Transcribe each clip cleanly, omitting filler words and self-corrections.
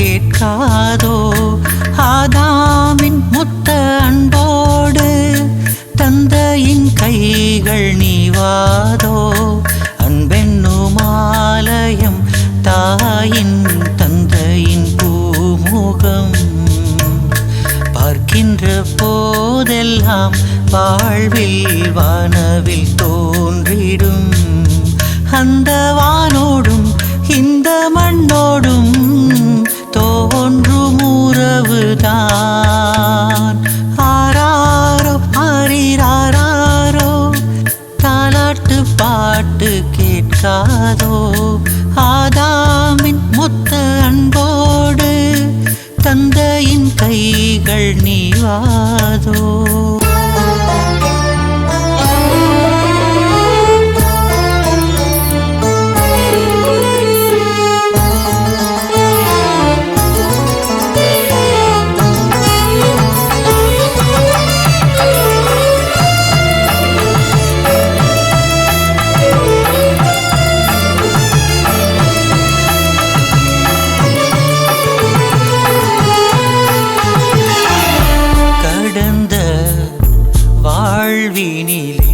கேட்காதோ ஆதாமின் முத்த அன்போடு தந்தையின் கைகள் நீவாதோ அன்பென்னுமாலயம் தாயின் தந்தையின் பூமுகம் பார்க்கின்ற போதெல்லாம் வாழ்வில் வானவில் தோன்றிடும் அந்த வானோடும் இந்த மண்ணோடும் தோன்றும் உறவுதான் ஆராரோ ஆரிராரோ தாலாட்டு பாட்டு கேட்காதோ ஆதாமின் மொத்த அன்போடு தந்தையின் கைகள் நீவாதோ வாழ்வினிலே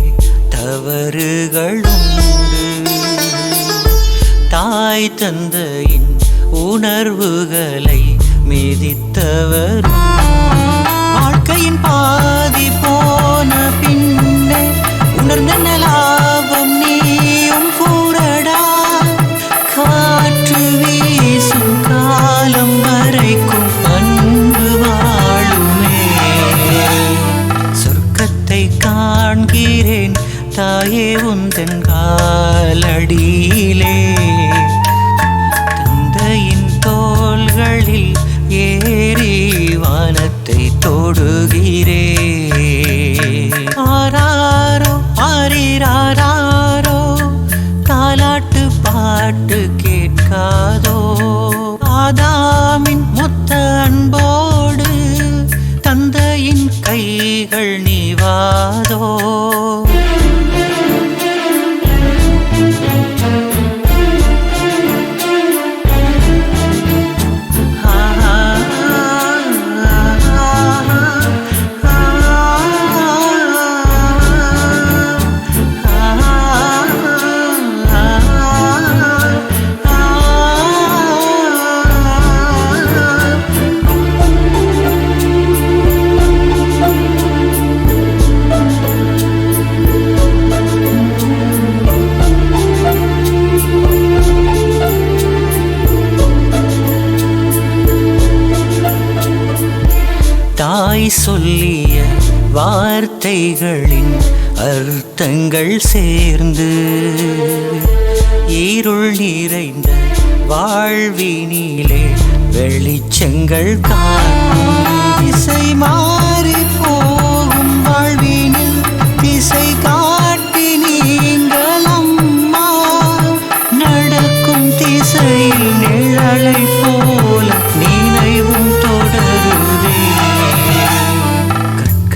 தவறுகளுண்டு தாய் தந்தையின் உணர்வுகளை மிதித்தவரும் வாழ்க்கையின் பாதி போன பின்னே உணர்ந்த லாபம் நீயும் கூறடா காற்று வீசும் காலம் வரைக்கும் அன்பு வாழுமே காண்கிறேன் தாயே உந்தன் காலடியிலே தந்தையின் தோள்களில் ஏறி வானத்தை தொடுகிறே ஆராரோ ஆரிராரோ தாலாட்டு பாட்டு கேட்காதோ ஆதாமின் மொத்த அன்போடு தந்தையின் கைகள் நீவாதோ தாய் சொல்லிய வார்த்தைகளின் அர்த்தங்கள் சேர்ந்து இருள் நிறைந்த வாழ்வினிலே வெளிச்சங்கள் காணும் திசை மாறி போகும் வாழ்வினில் திசை காட்டி நீங்கள் அம்மா நடக்கும் திசையில் நிழலை போல நினைவும் தொடருதே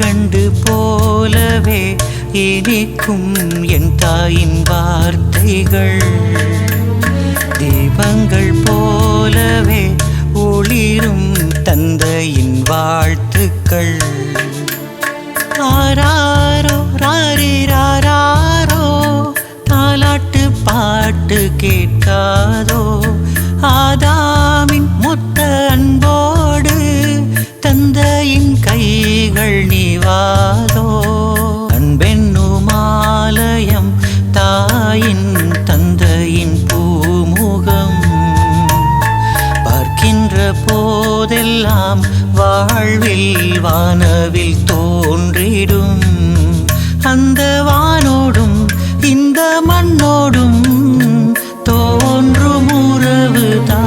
கண்டு போலவே இனிக்கும் என் தாயின் வார்த்தைகள் தீபங்கள் போலவே ஒளிரும் தந்தையின் வாழ்த்துக்கள் ஆராரோ ராரிராரோ தாலாட்டு பாட்டு கேட்காதோ ஆதாமின் மொத்த அன்போடு தந்தையின் கைகள் நீவாதோ அன்பென்னுமாலயம் தாயின் தந்தையின் பூமுகம் பார்க்கின்ற போதெல்லாம் வாழ்வில் வானவில் தோன்றிடும் அந்த வானோடும் இந்த மண்ணோடும் தோன்றும்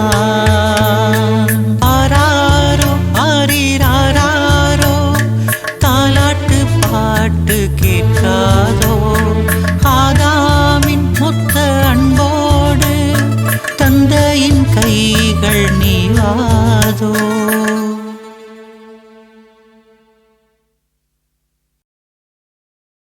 உறவுதான் ஆராரோ ஆரிராரோ தாலாட்டு பாட்டு கேட்காதோ ஆதாமின் மொத்த அன்போடு தந்தையின் கைகள் நீவாதோ